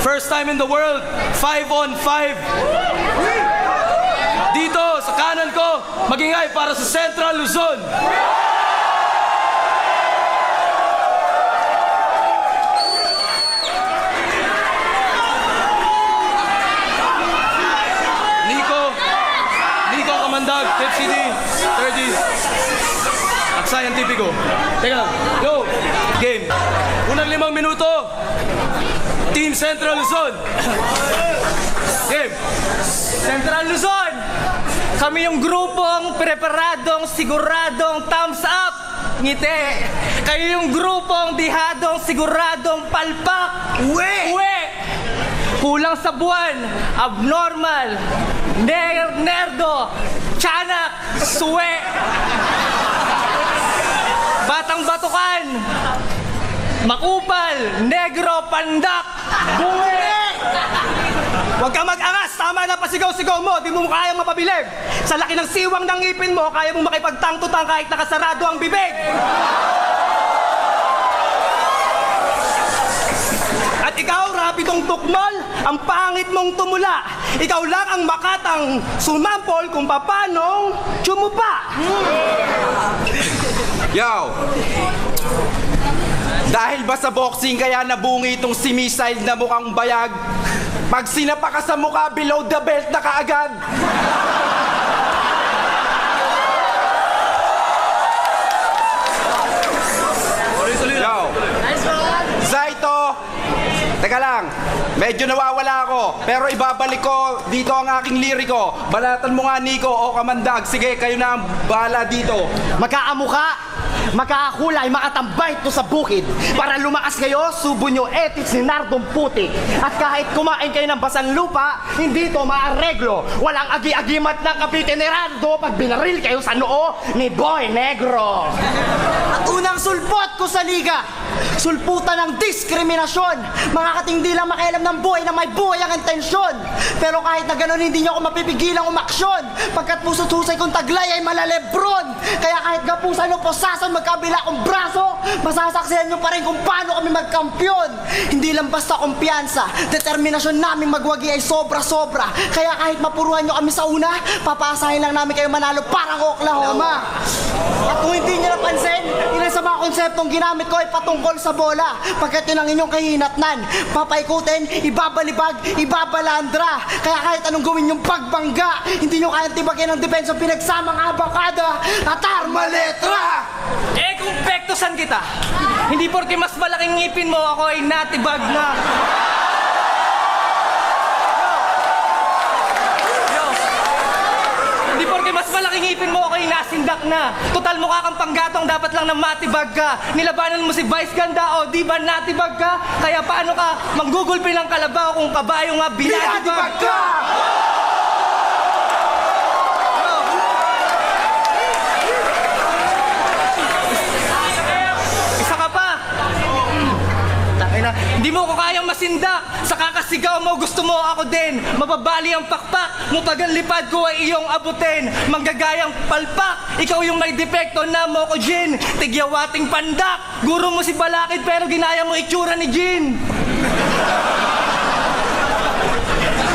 First time in the world, 5-on-5. Dito, sa kanan ko, magingay para sa Central Luzon. Nico Kamandag, Tip CD, 30. Aksayan Tipiko. Teka lang, go! Game. Unang 5 minuto. Team Central Luzon. Game. Central Luzon! Kami yung grupong preparadong, siguradong thumbs up! Ngiti! Kayo yung grupong dihadong, siguradong palpak! Uwe! Uwe! Kulang sa buwan, abnormal, nerdo, tiyanak, suwe! Batang batukan, makupal, negro, pandak, buwe! Huwag ka mag-angas! Tama na pasigaw-sigaw mo! Di mo kayang mapabilib! Sa laki ng siwang ng ngipin mo, kaya mo makipagtangtutang kahit nakasarado ang bibig! At ikaw, rapidong tukmol, ang pangit mong tumula. Ikaw lang ang makatang sumampol kung papanong tsumupa. Yo! Dahil ba sa boxing kaya nabungi itong si Missile na mukhang bayag? Pag sinapa ka sa mukha, below the belt na kaagad. Yo! Zaito! Teka lang, medyo nawawala ako, pero ibabalik ko dito ang aking liriko. Balatan mo nga, Nico o Kamandag. Sige, kayo na ang bahala dito. Magkaamuka, magkakakulay, makatambay to sa bukid. Para lumakas kayo, subo nyo ethics ni Nardong Putik. At kahit kumain kayo ng basang lupa, hindi to maareglo. Walang agi-agimat ng Cavite ni Rando pag binaril kayo sa noo ni Boy Negro. At unang sulpot ko sa liga, sulputan ng diskriminasyon. Mga katindi lang makialam ng buhay na may buhay ang intensyon. Pero kahit na gano'n, hindi nyo ako mapipigilang umaksyon. Pagkat puso't husay kong taglay ay malalebron. Kaya kahit gapusan o posasan magkabila kong braso, masasaksihan nyo pa rin kung paano kami magkampyon. Hindi lang basta kumpiyansa, determinasyon namin magwagi ay sobra-sobra. Kaya kahit mapuruhan nyo kami sa una, papasahin lang namin kayo manalo parang Oklahoma. At kung hindi nyo napansin, ilan sa mga konseptong ginamit ko ay patungkol sa bola. Pagkat yun ang inyong kahinatnan, papaikutin, ibabalibag, ibabalandra. Kaya kahit anong gawin yung pagbangga, hindi nyo kayang tibagin ang depensa pinagsamang abakada at armaletra. Eh kung pektosan kita, hindi porke mas malaking ngipin mo ako ay natibag na. Hindi porke mas malaking ngipin mo ako ay nasindak na. Total mukha kang panggatong, dapat lang na matibag ka. Nilabanan mo si Vice Ganda o di ba natibag ka? Kaya paano ka manggugulpi ng kalabaw kung kabayo nga binatibag ka? Hindi mo ko kayang masindak. Sa kakasigaw mo, gusto mo ako din. Mababali ang pakpak mo pag ang lipad ko ay iyong abutin. Manggagayang palpak, ikaw yung may depekto na mo ko Jin. Tigyawating pandak, guro mo si Balakid pero ginaya mo itsura ni Jin.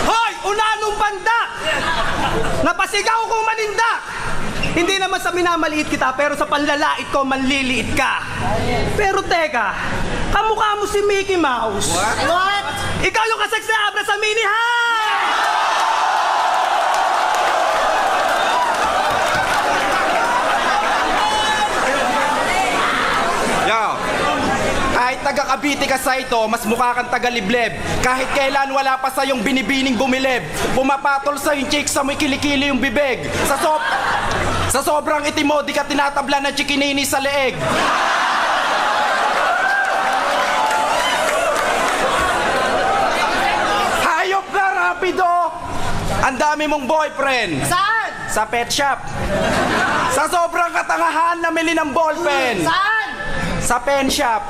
Hoy! Unanong pandak! Napasigaw kong manindak! Hindi naman sa minamaliit kita, pero sa panlalait ko, manliliit ka. Pero teka, kamukha mo si Mickey Mouse. What? Ikaw yung kaseksi abra sa mini high! Yo! Kahit taga-Cavite ka sa ito, mas mukha kang taga-Libleb. Kahit kailan wala pa sa yung binibining bumilib. Pumapatol sa yung chicks sa may kilikili yung bibig. Sa sobrang itim mo, di ka tinatabla ng chikinini sa leeg. Hayop na rapido! Ang dami mong boyfriend. Saan? Sa pet shop. Sa sobrang katangahan, namili ng ballpen. Saan? Sa pen shop.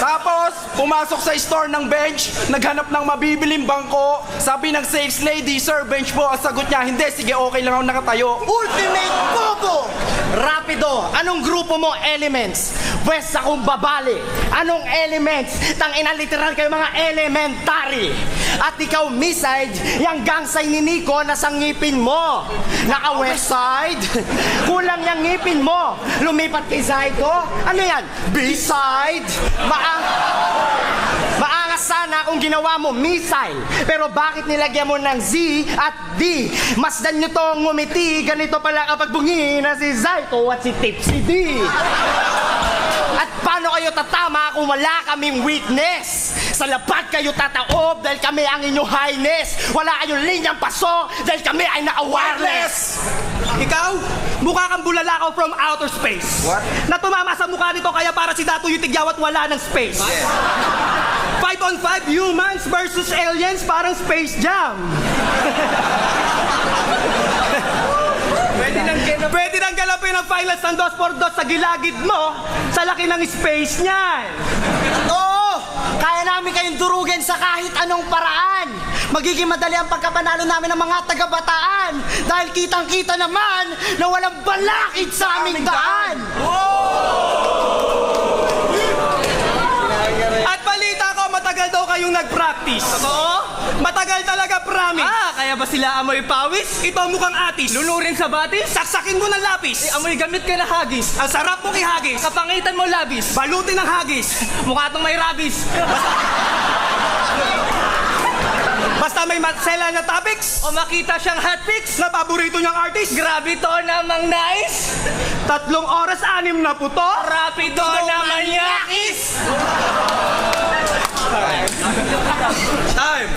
Tapos, Pumasok sa store ng bench, naghanap ng mabibiling bangko. Sabi ng sales lady, "Sir, bench po." Ang sagot niya, "Hindi, sige, okay lang ako nakatayo." Ultimate Bobo! Rapido, anong grupo mo elements? West akong babali. Anong elements? Tangina literal kayo mga elementary. At ikaw, Miss-side, yung gangsay ni Nico na sa ngipin mo. Naka-west side. Kulang yung ngipin mo. Lumipat kay Zaito. Ano yan? B-side. Maangas sana kung ginawa mo missile. Pero bakit nilagyan mo ng Z at D? Masdan nyo tong ngumiti. Ganito pala kapag bungi na si Zaito at si Tipsy D. At paano kayo tatama kung wala kaming weakness? Sa lapad kayo tataob dahil kami ang inyong highness. Wala kayong linyang paso dahil kami ay naka-wireless. Ikaw, mukha kang bulalakaw from outer space. What? Na tumama sa mukha nito kaya para si Dato yung tigyawat wala ng space. 5 on 5 humans versus aliens parang Space Jam. Pwede nang galapin ang finals ng 2x2 sa gilagid mo sa laki ng space niyan. Oo! Kaya namin kayong durugin sa kahit anong paraan. Magiging madali ang pagkapanalo namin ng mga taga-Bataan dahil kitang-kita naman na walang balakid sa aming daan. At balita ko, matagal daw kayong nag-practice. Oo? Matagal talaga, promise. Kaya ba sila amoy pawis? Ito mukhang atis. Lunurin sa batis? Saksakin mo ng lapis. Amoy gamit ka na hagis. Ang sarap mong ihagis. Kapangitan mo labis. Balutin ng hagis. Mukha itong may rabies. Basta may matsela na topics o makita siyang hotpics na paborito niyang artist. Grabe to namang nice. 3 oras 6 na puto. Rapido naman yakis. Time!